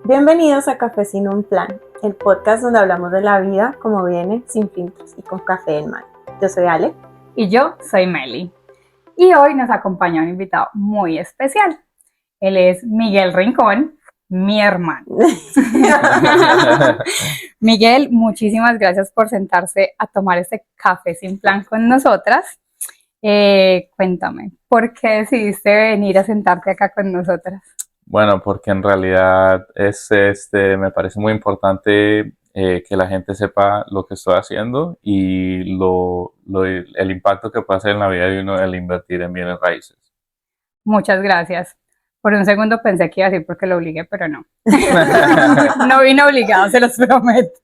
Bienvenidos a Café Sin un Plan, el podcast donde hablamos de la vida como viene, sin filtros y con café en mano. Yo soy Ale. Y yo soy Meli. Y hoy nos acompaña un invitado muy especial. Él es Miguel Rincón, mi hermano. Miguel, muchísimas gracias por sentarse a tomar este café sin plan con nosotras. Cuéntame, ¿por qué decidiste venir a sentarte acá con nosotras? Bueno, porque en realidad me parece muy importante que la gente sepa lo que estoy haciendo y el impacto que puede hacer en la vida de uno el invertir en bienes raíces. Muchas gracias. Por un segundo pensé que iba a decir porque lo obligué, pero no. No vine obligado, se los prometo.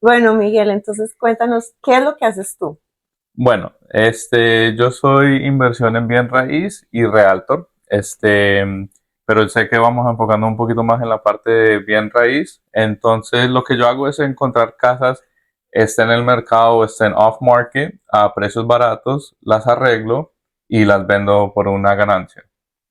Bueno, Miguel, entonces cuéntanos, ¿qué es lo que haces tú? Bueno, yo soy inversión en bien raíz y realtor, pero sé que vamos enfocando un poquito más en la parte de bien raíz. Entonces, lo que yo hago es encontrar casas, estén en el mercado o estén off market a precios baratos, las arreglo y las vendo por una ganancia.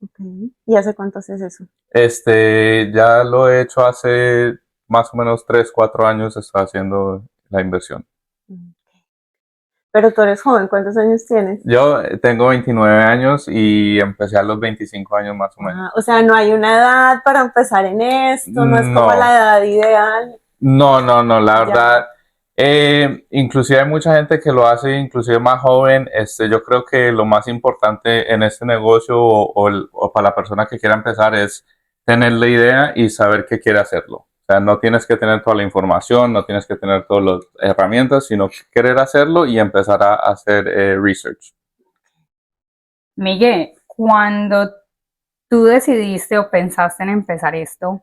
Okay. ¿Y hace cuánto haces eso? Ya lo he hecho hace más o menos 3, 4 años, estoy haciendo la inversión. Pero tú eres joven, ¿cuántos años tienes? Yo tengo 29 años y empecé a los 25 años más o menos. O sea, no hay una edad para empezar en esto, no es como No, la edad ideal. no, la Ya. verdad, inclusive hay mucha gente que lo hace, inclusive más joven. Yo creo que lo más importante en este negocio o para la persona que quiera empezar es tener la idea y saber que quiere hacerlo. O sea, no tienes que tener toda la información, no tienes que tener todas las herramientas, sino querer hacerlo y empezar a hacer research. Miguel, cuando tú decidiste o pensaste en empezar esto,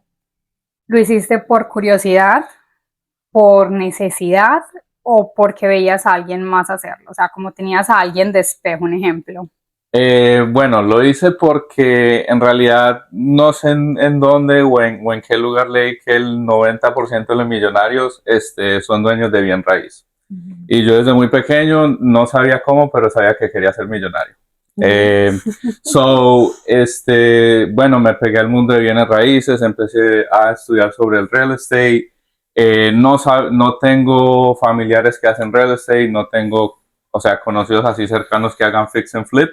¿lo hiciste por curiosidad, por necesidad o porque veías a alguien más hacerlo? O sea, como tenías a alguien de espejo, un ejemplo. Bueno, lo hice porque en realidad no sé en dónde o en qué lugar leí que el 90% de los millonarios son dueños de bien raíz. Y yo desde muy pequeño no sabía cómo, pero sabía que quería ser millonario. Bueno, me pegué al mundo de bienes raíces, empecé a estudiar sobre el real estate. No tengo familiares que hacen real estate, no tengo, o sea, conocidos así cercanos que hagan fix and flip,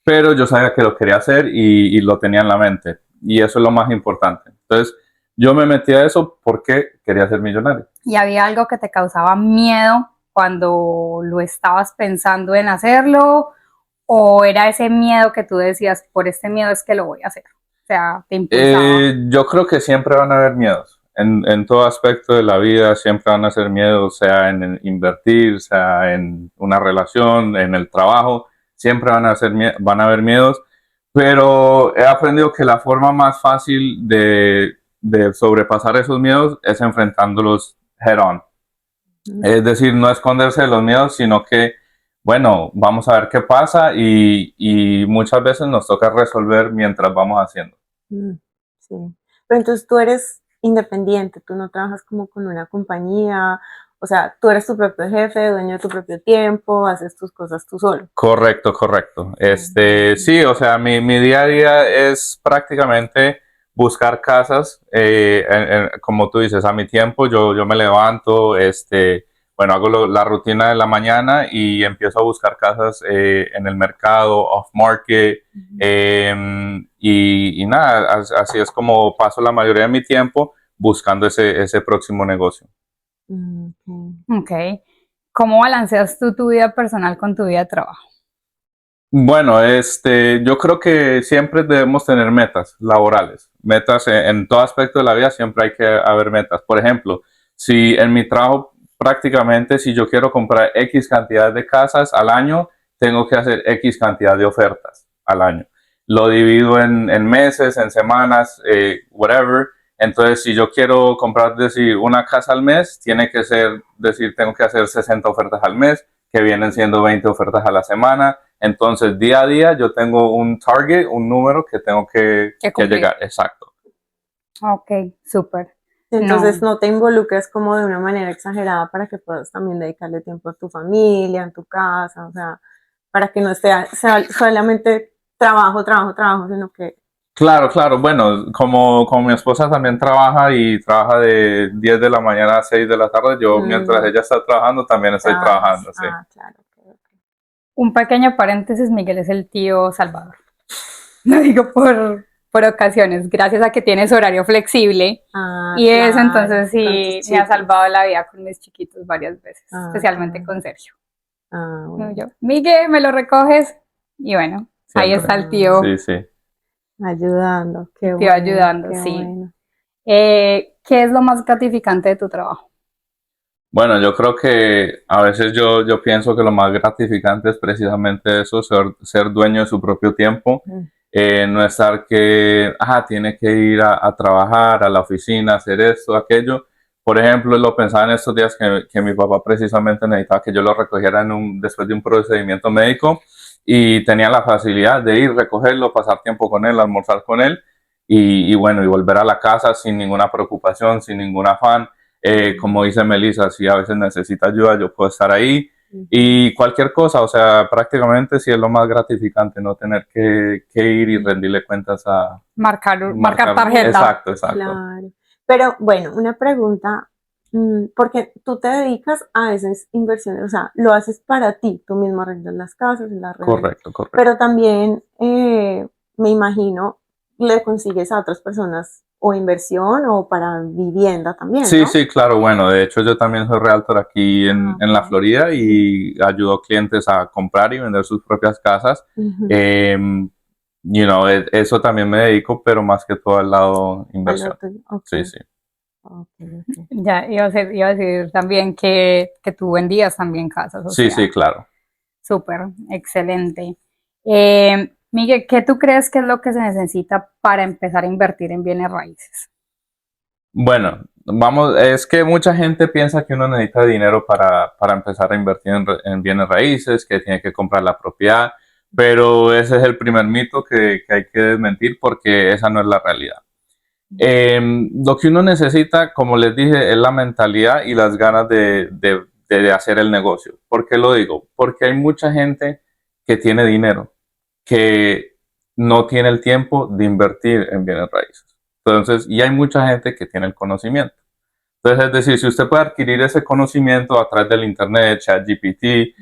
pero yo sabía que lo quería hacer y lo tenía en la mente. Y eso es lo más importante. Entonces, yo me metí a eso porque quería ser millonario. ¿Y había algo que te causaba miedo cuando lo estabas pensando en hacerlo? ¿O era ese miedo que tú decías, por este miedo es que lo voy a hacer? O sea, te impulsaba. Yo creo que siempre van a haber miedos. En todo aspecto de la vida siempre van a ser miedos, sea en invertir, sea en una relación, en el trabajo. Siempre van a haber miedos. Pero he aprendido que la forma más fácil de sobrepasar esos miedos es enfrentándolos head on. Es decir, no esconderse de los miedos, sino que, bueno, vamos a ver qué pasa y muchas veces nos toca resolver mientras vamos haciendo. Sí. Pero entonces tú eres independiente, tú no trabajas como con una compañía, o sea, tú eres tu propio jefe, dueño de tu propio tiempo, haces tus cosas tú solo. Correcto. Sí, o sea, mi día a día es prácticamente buscar casas, como tú dices, a mi tiempo, yo me levanto, bueno, hago la rutina de la mañana y empiezo a buscar casas en el mercado, off market, y nada, así es como paso la mayoría de mi tiempo buscando ese próximo negocio. Ok. ¿Cómo balanceas tú tu vida personal con tu vida de trabajo? Bueno, yo creo que siempre debemos tener metas laborales, metas en todo aspecto de la vida, siempre hay que haber metas. Por ejemplo, si en mi trabajo prácticamente, si yo quiero comprar X cantidad de casas al año, tengo que hacer X cantidad de ofertas al año. Lo divido en meses, en semanas, whatever. Entonces, si yo quiero comprar, decir, una casa al mes, tiene que ser, decir, tengo que hacer 60 ofertas al mes, que vienen siendo 20 ofertas a la semana. Entonces, día a día yo tengo un target, un número que tengo que llegar. Exacto. Ok, súper. Entonces no te involucres como de una manera exagerada para que puedas también dedicarle tiempo a tu familia, en tu casa, o sea, para que no sea solamente trabajo, sino que Claro, claro. Bueno, como mi esposa también trabaja y trabaja de 10 de la mañana a 6 de la tarde, yo mientras Mm, ella está trabajando también estoy trabajas. trabajando, sí. Ah, claro. Ok, ok. Un pequeño paréntesis, Miguel es el tío Salvador. Lo digo por ocasiones, gracias a que tienes horario flexible Ah, y eso claro. entonces Con tus sí me ha chiquis. salvado la vida con mis chiquitos varias veces, Ah, especialmente claro. con Sergio. Ah, bueno. Yo, Miguel, ¿me lo recoges? Y bueno, ahí está Siempre. Ah, Sí, sí. ayudando. Qué el tío bueno, ayudando, qué sí. bueno. ¿Qué es lo más gratificante de tu trabajo? Bueno, yo creo que a veces yo pienso que lo más gratificante es precisamente eso, ser dueño de su propio tiempo, Mm, no estar que, tiene que ir a trabajar a la oficina, hacer esto, aquello. Por ejemplo, lo pensaba en estos días que mi papá precisamente necesitaba que yo lo recogiera después de un procedimiento médico y tenía la facilidad de ir, recogerlo, pasar tiempo con él, almorzar con él y bueno, y volver a la casa sin ninguna preocupación, sin ningún afán. Como dice Melissa, si a veces necesita ayuda, yo puedo estar ahí. ujú. Y cualquier cosa, o sea, prácticamente sí es lo más gratificante, no tener que ir y rendirle cuentas a Marcar marcar. tarjeta. Exacto, exacto. Claro. Pero bueno, una pregunta, porque tú te dedicas a esas inversiones, o sea, lo haces para ti, tú mismo arreglas las casas, las reventas, Correcto, correcto. pero también me imagino le consigues a otras personas o inversión o para vivienda también, Sí, ¿no? sí, claro, bueno, de hecho yo también soy realtor aquí Ah, en la ok. Florida y ayudo a clientes a comprar y vender sus propias casas. Ujú. Eh, eso también me dedico, pero más que todo al lado Al inversión. otro, ok, Sí, sí. ok, ok. Ya iba a decir también que tú vendías también casas, o Sí, sí, sea, claro. súper, excelente. Miguel, ¿qué tú crees que es lo que se necesita para empezar a invertir en bienes raíces? Bueno, vamos, es que mucha gente piensa que uno necesita dinero para empezar a invertir en bienes raíces, que tiene que comprar la propiedad, pero ese es el primer mito que hay que desmentir porque esa no es la realidad. Lo que uno necesita, como les dije, es la mentalidad y las ganas de hacer el negocio. ¿Por qué lo digo? Porque hay mucha gente que tiene dinero, que no tiene el tiempo de invertir en bienes raíces. Entonces, y hay mucha gente que tiene el conocimiento. Entonces, es decir, si usted puede adquirir ese conocimiento a través del Internet, ChatGPT,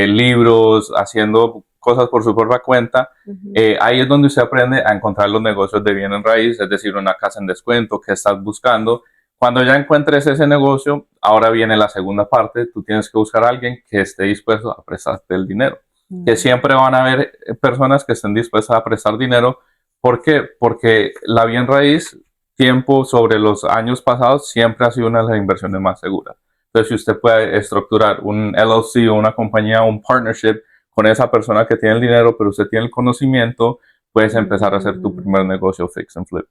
libros, haciendo cosas por su propia cuenta, Ujú. ahí es donde usted aprende a encontrar los negocios de bienes raíces, es decir, una casa en descuento que estás buscando. Cuando ya encuentres ese negocio, ahora viene la segunda parte, tú tienes que buscar a alguien que esté dispuesto a prestarte el dinero. Que Mm, siempre van a haber personas que estén dispuestas a prestar dinero. ¿Por qué? Porque la bien raíz tiempo sobre los años pasados siempre ha sido una de las inversiones más seguras. Entonces, si usted puede estructurar un LLC o una compañía, un partnership con esa persona que tiene el dinero, pero usted tiene el conocimiento, puedes empezar a hacer tu mm, primer negocio fix and flip.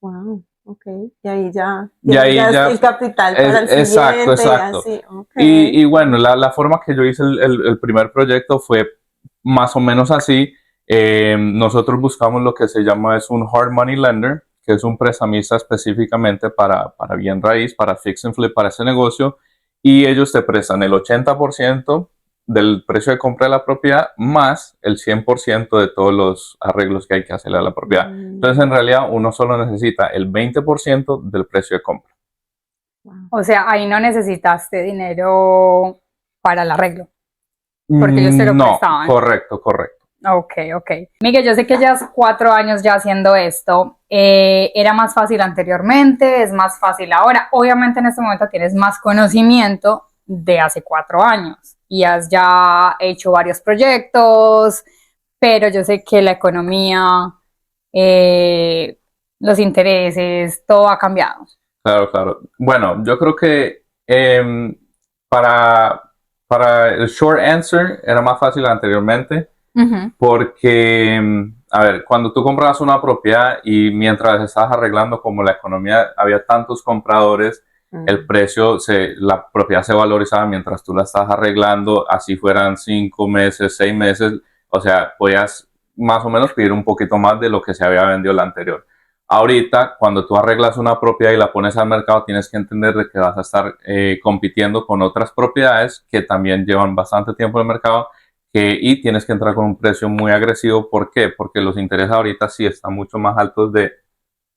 wow, ok. Y ahí ya Y tienes ahí ya ya, el capital para el exacto, siguiente y exacto. así, ok. Y bueno, la forma que yo hice el primer proyecto fue más o menos así. Nosotros buscamos lo que se llama es un hard money lender, que es un prestamista específicamente para bien raíz, para fix and flip, para ese negocio. Y ellos te prestan el 80% del precio de compra de la propiedad más el 100% de todos los arreglos que hay que hacerle a la propiedad. Entonces, en Mm, realidad, uno solo necesita el 20% del precio de compra. wow. O sea, ahí no necesitaste dinero para el arreglo, porque ellos te lo No, prestaban. correcto, correcto. Ok, ok. Miguel, yo sé que llevas 4 años ya haciendo esto. ¿Era más fácil anteriormente? ¿Es más fácil ahora? Obviamente en este momento tienes más conocimiento de hace 4 años y has ya hecho varios proyectos, pero yo sé que la economía, eh, los intereses, todo ha cambiado. Claro, claro. Bueno, yo creo que para, para el short answer era más fácil anteriormente Ujú. porque, a ver, cuando tú comprabas una propiedad y mientras estabas arreglando como la economía, había tantos compradores, el Mm, precio, la propiedad se valorizaba mientras tú la estabas arreglando, así fueran 5 meses, 6 meses, o sea, podías más o menos pedir un poquito más de lo que se había vendido la anterior. Ahorita, cuando tú arreglas una propiedad y la pones al mercado, tienes que entender de que vas a estar compitiendo con otras propiedades que también llevan bastante tiempo en el mercado, y tienes que entrar con un precio muy agresivo. ¿Por qué? Porque los intereses ahorita sí están mucho más altos de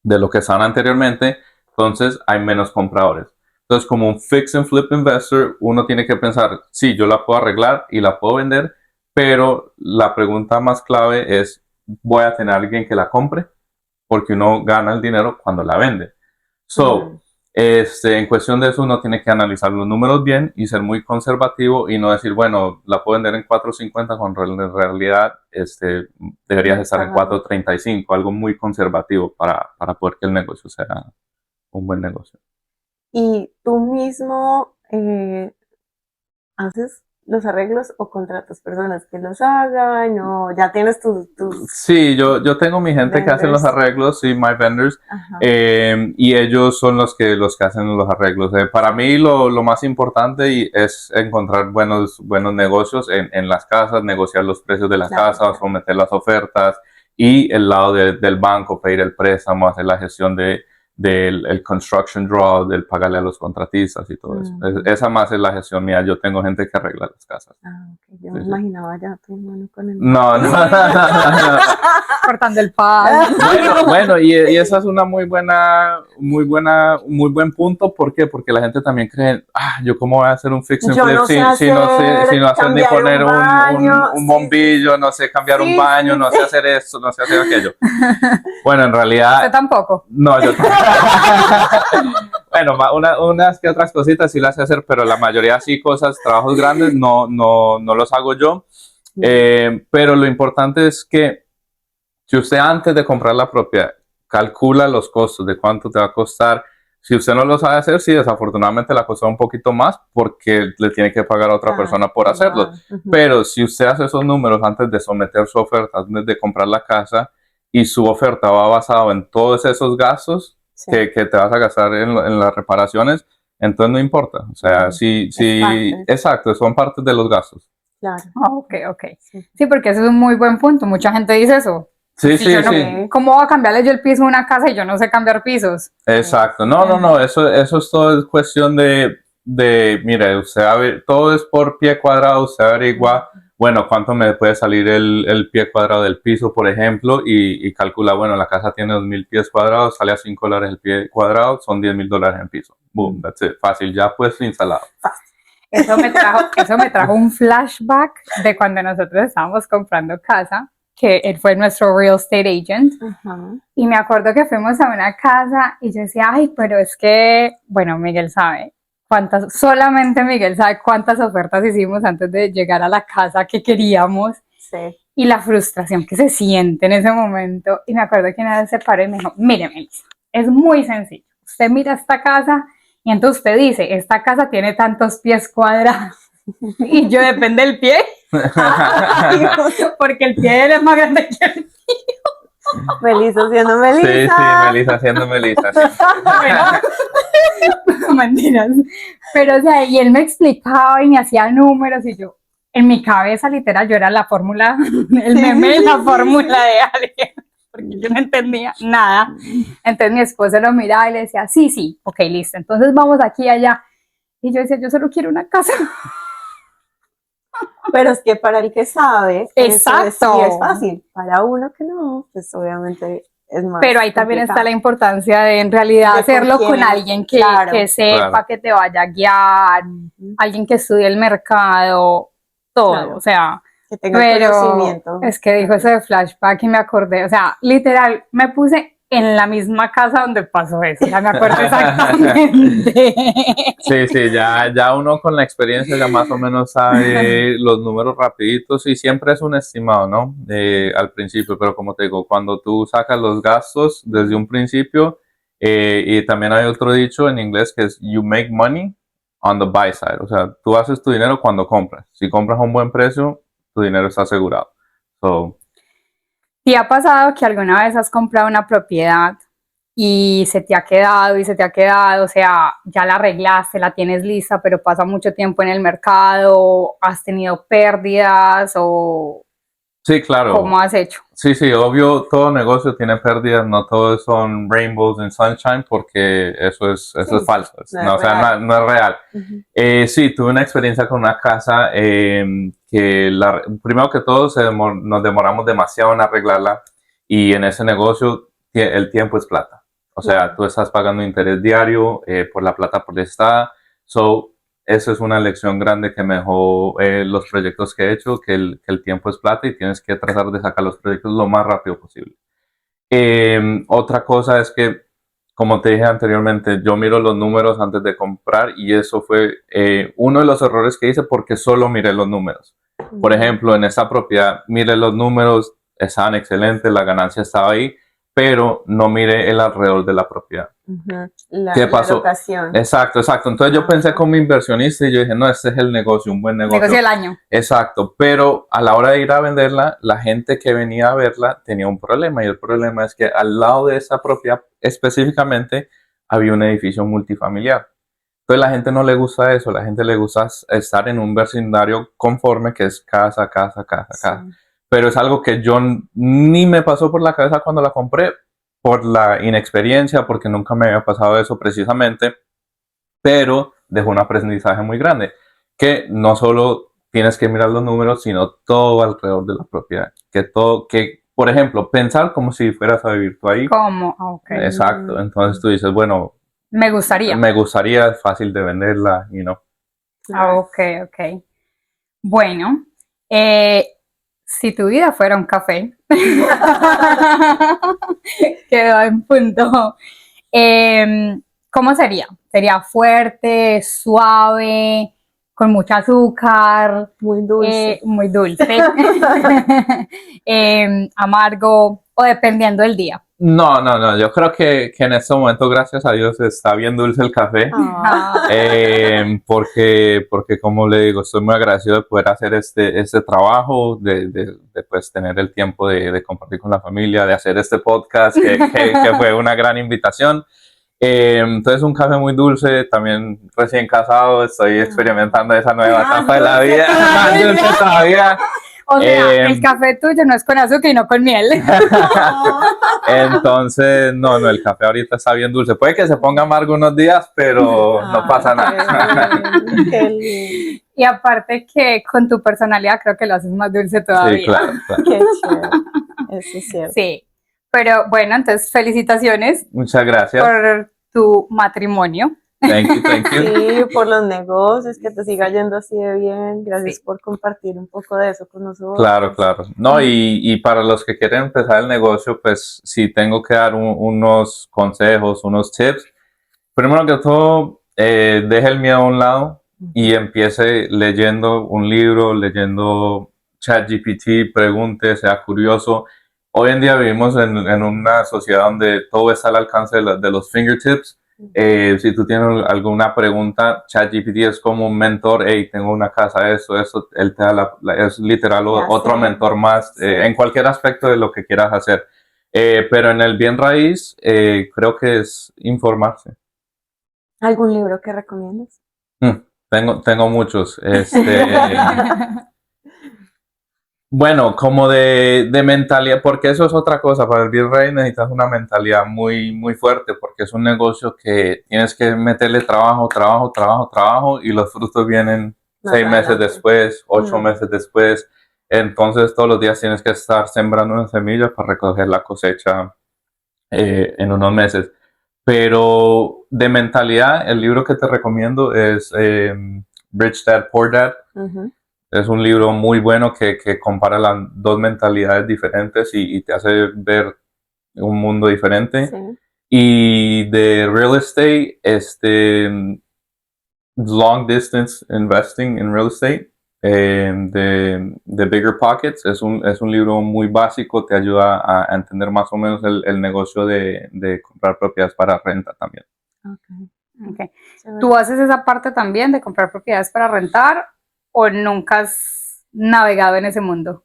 lo que estaban anteriormente, entonces hay menos compradores. Entonces, como un fix and flip investor, uno tiene que pensar, sí, yo la puedo arreglar y la puedo vender, pero la pregunta más clave es, ¿voy a tener a alguien que la compre? Porque uno gana el dinero cuando la vende. So, en cuestión de eso, uno tiene que analizar los números bien y ser muy conservativo y no decir, bueno, la puedo vender en 4.50 cuando en realidad deberías estar en 4.35, algo muy conservativo para poder que el negocio sea un buen negocio. ¿Y tú mismo haces los arreglos o contratas personas que los hagan o ya tienes tus Sí, yo tengo mi gente que hace los vendors? arreglos, sí, my vendors, Ajá, y ellos son los que hacen los arreglos. Para mí lo más importante es encontrar buenos negocios en las casas, negociar los precios de la claro, casa, claro. someter las ofertas y el lado del banco, pedir el préstamo, hacer la gestión del el construction draw, del pagarle a los contratistas y todo eso. Esa más es la gestión mía. Yo tengo gente que arregla las casas. Ah, ok. Yo Sí, me sí. imaginaba ya tu hermano con el No, no. Cortando el pan. Bueno, y esa es una muy buen punto. ¿Por qué? Porque la gente también cree, yo cómo voy a hacer un fix and Yo flip no sé si no hacer ni cambiar poner un baño. un Sí, bombillo, no sé cambiar un sí, baño, sí, no sí. sé hacer esto, no sé hacer aquello. Bueno, en Usted realidad, tampoco. no, yo bueno, unas que otras cositas sí las sé hacer, pero la mayoría sí cosas, trabajos grandes, no los hago yo. Pero lo importante es que si usted antes de comprar la propiedad calcula los costos de cuánto te va a costar, si usted no lo sabe hacer, sí, desafortunadamente la costará un poquito más porque le tiene que pagar a otra persona por hacerlo. Pero si usted hace esos números antes de someter su oferta, antes de comprar la casa y su oferta va basada en todos esos gastos Sí. que te vas a gastar en las reparaciones, entonces no importa. O sea, exacto, son partes de los gastos. Claro. Ok. Sí, porque ese es un muy buen punto. Mucha gente dice eso. Sí, Si yo no, sí. ¿cómo voy a cambiarle yo el piso a una casa y yo no sé cambiar pisos? Exacto. No, eso es todo es cuestión mire, todo es por pie cuadrado, usted averigua, bueno, cuánto me puede salir el pie cuadrado del piso, por ejemplo, y calcula, bueno, la casa tiene 2.000 pies cuadrados, sale a $5 el pie cuadrado, son $10.000 en piso. Boom, that's it. Fácil, ya pues instalado. Eso me trajo un flashback de cuando nosotros estábamos comprando casa, que él fue nuestro real estate agent. Y me acuerdo que fuimos a una casa y yo decía, ay, pero es que, bueno, Miguel sabe solamente Miguel sabe cuántas ofertas hicimos antes de llegar a la casa que queríamos. Sí. Y la frustración que se siente en ese momento. Y me acuerdo que una vez se paró y me dijo, mire, Melissa, es muy sencillo. Usted mira esta casa y entonces usted dice, esta casa tiene tantos pies cuadrados. Y yo, depende del pie. Porque el pie de él es más grande que el mío. Melissa siendo Melissa. Sí, Melissa siendo Melissa. Bueno, mentiras. Pero, o sea, y él me explicaba y me hacía números y yo, en mi cabeza, literal, yo era la fórmula, el meme de la fórmula de alguien, porque yo no entendía nada. Entonces mi esposo lo miraba y le decía, sí, ok, listo, entonces vamos aquí y allá. Y yo decía, yo solo quiero una casa. Pero es que para el que sabe, exacto, eso sí es fácil. Para uno que no, pues obviamente es más. Pero ahí también está la importancia de en realidad hacerlo con alguien que sepa, que te vaya a guiar, alguien que estudie el mercado, todo, o sea, que tenga el conocimiento. Es que dijo eso de flashback y me acordé, o sea, literal, me puse en la misma casa donde pasó eso, ya me acuerdo exactamente. Sí, ya uno con la experiencia ya más o menos sabe los números rapiditos y siempre es un estimado, ¿no? Al principio, pero como te digo, cuando tú sacas los gastos desde un principio, y también hay otro dicho en inglés que es you make money on the buy side, o sea, tú haces tu dinero cuando compras. Si compras a un buen precio, tu dinero está asegurado. ¿Te ha pasado que alguna vez has comprado una propiedad y se te ha quedado, o sea, ya la arreglaste, la tienes lista, pero pasa mucho tiempo en el mercado, has tenido pérdidas o... Sí, claro. ¿Cómo has hecho? Sí, sí, obvio, todo negocio tiene pérdidas, no todos son rainbows and sunshine, porque eso es falso, No o es sea, real. no es real. Ujú. Sí, tuve una experiencia con una casa que primero que todo nos demoramos demasiado en arreglarla y en ese negocio el tiempo es plata. O sea, Claro. tú estás pagando interés diario por la plata prestada. So, eso es una lección grande que me dejó los proyectos que he hecho, que el tiempo es plata y tienes que tratar de sacar los proyectos lo más rápido posible. Otra cosa es que, como te dije anteriormente, yo miro los números antes de comprar y eso fue uno de los errores que hice porque solo miré los números. Por ejemplo, en esta propiedad, miré los números, estaban excelentes, la ganancia estaba ahí, pero no miré el alrededor de la propiedad. Ujú. ¿Qué La pasó? locación. Exacto, exacto. Entonces yo pensé como inversionista y yo dije, no, este es el negocio, un buen negocio. Negocio del año. Exacto, pero a la hora de ir a venderla, la gente que venía a verla tenía un problema y el problema es que al lado de esa propiedad específicamente había un edificio multifamiliar. Entonces la gente no le gusta eso, la gente le gusta estar en un vecindario conforme que es casa, casa, casa, casa. Sí. Pero es algo que yo ni me pasó por la cabeza cuando la compré, por la inexperiencia, porque nunca me había pasado eso precisamente, pero dejó un aprendizaje muy grande, que no solo tienes que mirar los números, sino todo alrededor de la propiedad. Que por ejemplo, pensar como si fueras a vivir tú ahí. ¿Cómo? Ok. Exacto. Entonces tú dices, bueno, Me gustaría. me gustaría, es fácil de venderla, Ok, ok. Bueno, si tu vida fuera un café, quedó en punto. ¿Cómo sería? ¿Sería fuerte, suave, con mucho azúcar, Muy dulce. muy dulce, amargo o dependiendo del día? No, yo creo que en este momento, gracias a Dios, está bien dulce el café. Ah, Porque como le digo, estoy muy agradecido de poder hacer este trabajo, de pues tener el tiempo de compartir con la familia, de hacer este podcast, que fue una gran invitación. Entonces un café muy dulce, también recién casado, estoy experimentando esa nueva etapa de la vida, más dulce todavía. O sea, el café tuyo no es con azúcar y no con miel. Entonces, no, el café ahorita está bien dulce. Puede que se ponga amargo unos días, pero no pasa nada. qué lindo. Y aparte que con tu personalidad creo que lo haces más dulce todavía. Sí, claro, claro. Qué chévere. Eso es cierto. Sí, pero bueno, entonces felicitaciones Muchas gracias. por tu matrimonio. Thank you, thank you. Sí, por los negocios, que te siga yendo así de bien. Gracias Sí. por compartir un poco de eso con nosotros. Claro, claro. No, y para los que quieren empezar el negocio, pues si tengo que dar unos consejos, unos tips. Primero que todo, deje el miedo a un lado y empiece leyendo un libro, leyendo ChatGPT, pregunte, sea curioso. Hoy en día vivimos en una sociedad donde todo está al alcance de los fingertips. Si tú tienes alguna pregunta, ChatGPT es como un mentor. Hey, tengo una casa, eso, él te da es literal otro mentor más en cualquier aspecto de lo que quieras hacer. Pero en el bien raíz, creo que es informarse. ¿Algún libro que recomiendas? Tengo muchos. Bueno, como de mentalidad, porque eso es otra cosa. Para el bien raíz necesitas una mentalidad muy, muy fuerte, porque es un negocio que tienes que meterle trabajo y los frutos vienen Más 6 meses adelante. después, 8 meses después. Entonces todos los días tienes que estar sembrando una semilla para recoger la cosecha en unos meses. Pero de mentalidad, el libro que te recomiendo es Rich Dad, Poor Dad. Es un libro muy bueno que compara las dos mentalidades diferentes y te hace ver un mundo diferente. Sí. Y de real estate, Long Distance Investing in Real Estate, de Bigger Pockets, es un libro muy básico, te ayuda a entender más o menos el negocio de comprar propiedades para renta también. Okay. ¿Tú haces esa parte también de comprar propiedades para rentar o nunca has navegado en ese mundo?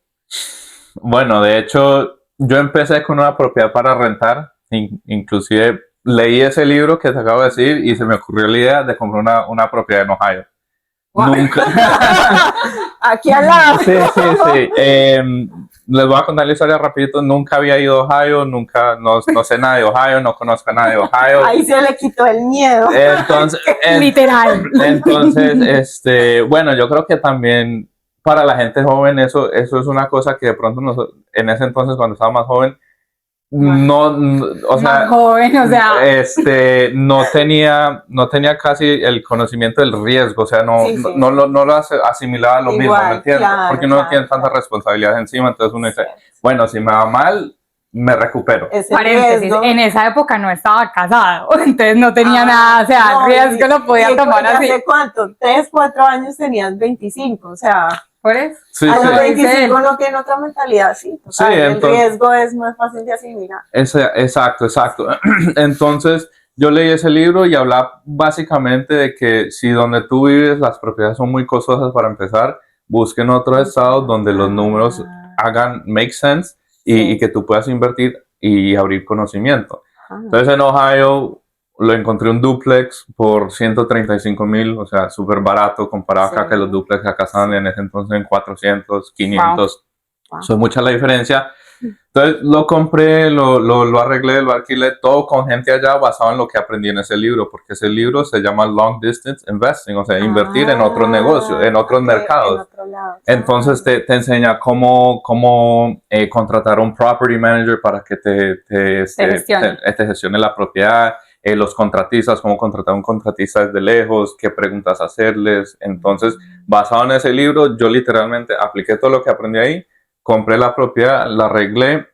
Bueno, de hecho, yo empecé con una propiedad para rentar, inclusive leí ese libro que te acabo de decir y se me ocurrió la idea de comprar una propiedad en Ohio. Wow. Nunca. Aquí al lado. Sí. les voy a contar la historia rapidito. Nunca había ido a Ohio, no sé nada de Ohio, no conozco a nadie de Ohio. Ahí se le quitó el miedo. Entonces, Literal. entonces, bueno, yo creo que también para la gente joven eso es una cosa que de pronto en ese entonces cuando estaba más joven, o sea, Más joven, o sea, no tenía casi el conocimiento del riesgo, o sea, Sí. no lo asimilaba a lo mismo, Igual, ¿me entiendes? claro, Porque uno no tiene claro. tanta responsabilidad encima, entonces uno dice, bueno, si me va mal, me recupero. Ese paréntesis, riesgo. en esa época no estaba casado, entonces no tenía Ah, nada, o sea, no, el riesgo lo podía tomar ¿y así. ¿Hace cuánto? 3, 4 años tenías 25, o sea, Por eso. Sí, a sí. los Lo dice 25 él. no tiene otra mentalidad, sí, total, Sí, el entonces- riesgo es más fácil de asimilar. Exacto. Entonces, yo leí ese libro y hablaba básicamente de que si donde tú vives las propiedades son muy costosas para empezar, busquen otros estados donde los números hagan make sense Sí. y que tú puedas invertir y abrir conocimiento. Ah, Entonces, en Ohio lo encontré un duplex por 135,000, o sea, súper barato comparado acá Sí. que los duplex acá estaban en ese entonces en 400, 500. wow. Eso es mucha la diferencia. Entonces lo compré, lo arreglé, lo alquilé, todo con gente allá basado en lo que aprendí en ese libro, porque ese libro se llama Long Distance Investing, o sea, invertir en otros negocios, en otros Ok, mercados. en otro lado. Entonces te enseña cómo contratar a un property manager para que te gestione la propiedad, los contratistas, cómo contratar a un contratista desde lejos, qué preguntas hacerles. Entonces, basado en ese libro, yo literalmente apliqué todo lo que aprendí ahí, compré la propiedad, la arreglé,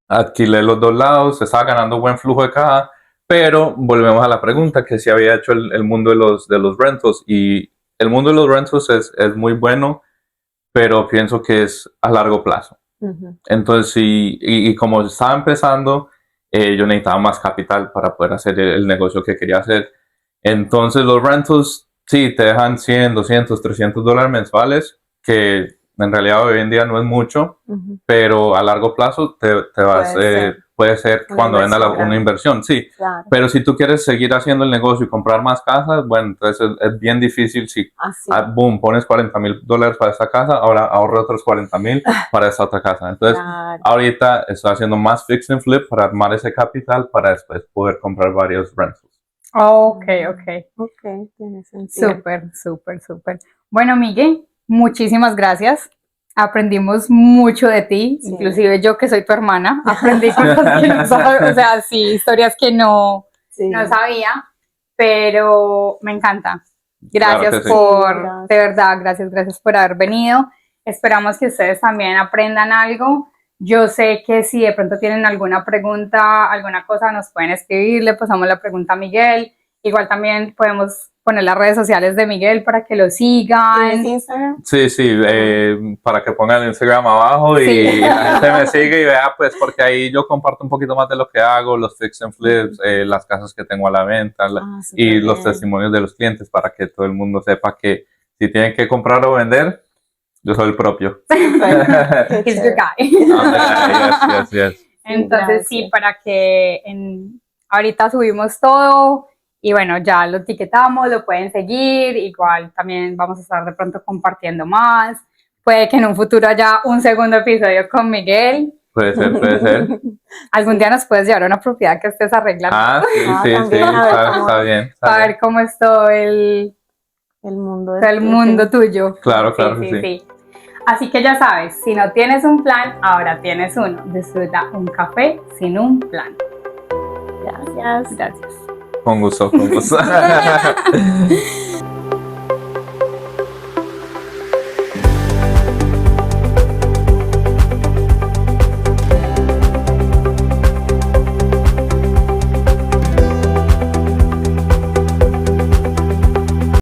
alquilé los dos lados, se estaba ganando buen flujo de caja, pero volvemos a la pregunta que si había hecho el mundo de los rentals, y el mundo de los rentals es muy bueno, pero pienso que es a largo plazo. Ujú. Entonces, sí, y como estaba empezando, yo necesitaba más capital para poder hacer el negocio que quería hacer. Entonces, los rentals, sí, te dejan 100, 200, 300 dólares mensuales, que en realidad hoy en día no es mucho, Ujú. pero a largo plazo puede ser Una cuando venga inversión una grande. inversión, sí. Claro, Pero si tú quieres seguir haciendo el negocio y comprar más casas, bueno, entonces es bien difícil si así. boom, pones 40,000 dólares para esta casa, ahora ahorra otros 40,000 para esta otra casa. Entonces, Claro. ahorita estoy haciendo más fix and flip para armar ese capital para después poder comprar varios rentals. Ok. Ok, tiene sentido. Súper. Bueno, Miguel, muchísimas gracias. Aprendimos mucho de ti, Sí. inclusive yo que soy tu hermana, aprendí cosas que no sabía, o sea, sí, historias que no Sí. sabía, pero me encanta. Claro Gracias que sí. por, Sí, gracias. de verdad, gracias por haber venido. Esperamos que ustedes también aprendan algo. Yo sé que si de pronto tienen alguna pregunta, alguna cosa, nos pueden escribir, le pasamos la pregunta a Miguel. Igual también podemos poner las redes sociales de Miguel para que lo sigan. ¿Tienes Instagram? Sí, para que pongan el Instagram abajo y Sí. la gente me sigue y vea, pues, porque ahí yo comparto un poquito más de lo que hago, los fix and flips, las casas que tengo a la venta y Súper los bien. testimonios de los clientes para que todo el mundo sepa que si tienen que comprar o vender, yo soy el propio. Súper. Qué He's your chévere. guy. Yes. Entonces sí, Gracias. para que ahorita subimos todo y bueno, ya lo etiquetamos, lo pueden seguir, igual también vamos a estar de pronto compartiendo más. Puede que en un futuro haya un segundo episodio con Miguel. Puede ser. Algún día nos puedes llevar a una propiedad que estés arreglando Sí, también, a ver cómo- está bien. para ver cómo es todo el mundo, mundo tuyo. Claro que sí. Así que ya sabes, si no tienes un plan, ahora tienes uno. Disfruta un café sin un plan. Gracias. Gracias. Con gusto.